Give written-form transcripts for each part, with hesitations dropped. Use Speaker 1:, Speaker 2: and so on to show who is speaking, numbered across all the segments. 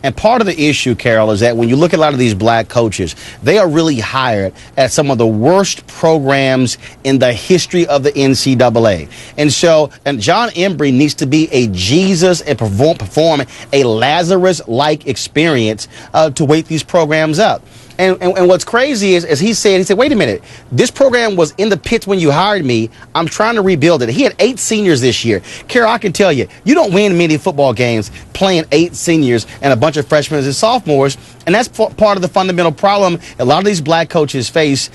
Speaker 1: And part of the issue, Carol, is that when you look at a lot of these black coaches, they are really hired at some of the worst programs in the history of the NCAA. And Jon Embree needs to be a Jesus and perform a Lazarus-like experience to wake these programs up. And what's crazy is he said, wait a minute, this program was in the pits when you hired me. I'm trying to rebuild it. He had 8 seniors this year. Carol, I can tell you, you don't win many football games playing 8 seniors and a bunch of freshmen and sophomores. And that's part of the fundamental problem a lot of these black coaches face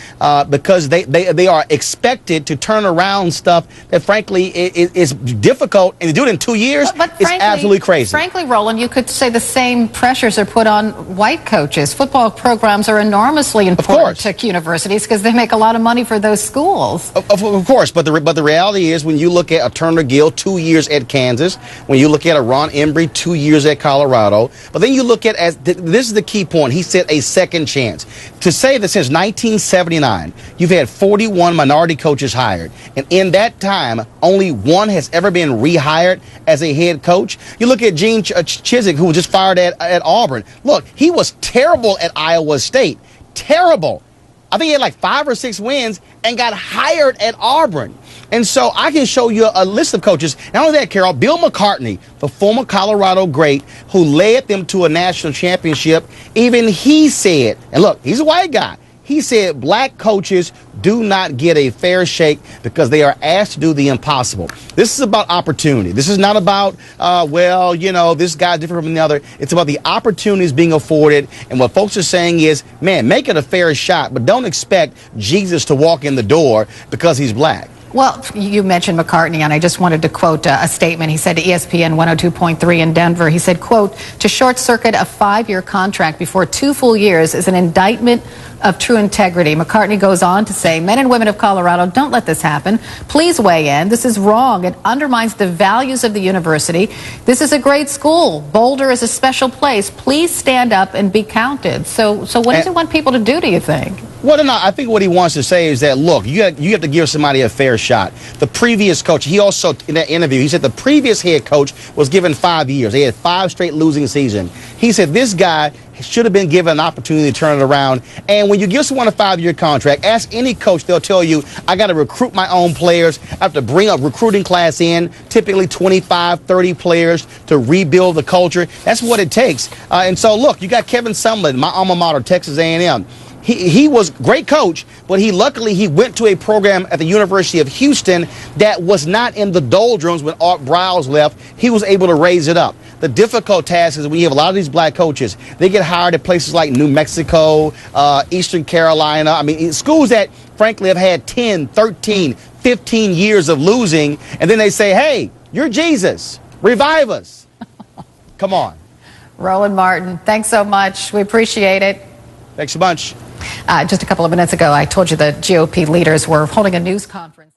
Speaker 1: because they are expected to turn around stuff that, frankly, is difficult. And to do it in 2 years is absolutely crazy.
Speaker 2: Frankly, Roland, you could say the same pressures are put on white coaches. Football programs are enormously important to universities because they make a lot of money for those schools.
Speaker 1: Of course, but the reality is when you look at a Turner Gill, 2 years at Kansas, when you look at a Ron Embree, 2 years at Colorado, but then you look at, this is the key point, he said a second chance. To say that since 1979, you've had 41 minority coaches hired, and in that time, only one has ever been rehired as a head coach. You look at Gene Chizik, who was just fired at Auburn. Look, he was terrible at Iowa State. Terrible. I think he had like 5 or 6 wins and got hired at Auburn. And so I can show you a list of coaches. Not only that, Carol, Bill McCartney, the former Colorado great who led them to a national championship, even he said, and look, he's a white guy, he said black coaches do not get a fair shake because they are asked to do the impossible. This is about opportunity. This is not about, well, you know, this guy's different from the other. It's about the opportunities being afforded. And what folks are saying is, man, make it a fair shot, but don't expect Jesus to walk in the door because he's black.
Speaker 2: Well, you mentioned McCartney, and I just wanted to quote a statement. He said to ESPN 102.3 in Denver, he said, quote, "To short-circuit a 5-year contract before 2 full years is an indictment of true integrity." McCartney goes on to say, "Men and women of Colorado, don't let this happen. Please weigh in. This is wrong. It undermines the values of the university. This is a great school. Boulder is a special place. Please stand up and be counted." So what does he want people to do, do you think?
Speaker 1: Well, no, I think what he wants to say is that, look, you have to give somebody a fair shot. The previous coach, he also, in that interview, he said the previous head coach was given 5 years. They had 5 straight losing seasons. He said this guy should have been given an opportunity to turn it around. And when you give someone a 5-year contract, ask any coach, they'll tell you, I got to recruit my own players. I have to bring a recruiting class in, typically 25, 30 players to rebuild the culture. That's what it takes. And so, look, you got Kevin Sumlin, my alma mater, Texas A&M. He was a great coach, but luckily he went to a program at the University of Houston that was not in the doldrums when Art Briles left. He was able to raise it up. The difficult task is when you have a lot of these black coaches, they get hired at places like New Mexico, Eastern Carolina. I mean, schools that, frankly, have had 10, 13, 15 years of losing, and then they say, hey, you're Jesus. Revive us. Come on.
Speaker 2: Roland Martin, thanks so much. We appreciate it.
Speaker 1: Thanks a bunch.
Speaker 2: Just a couple of minutes ago, I told you the GOP leaders were holding a news conference.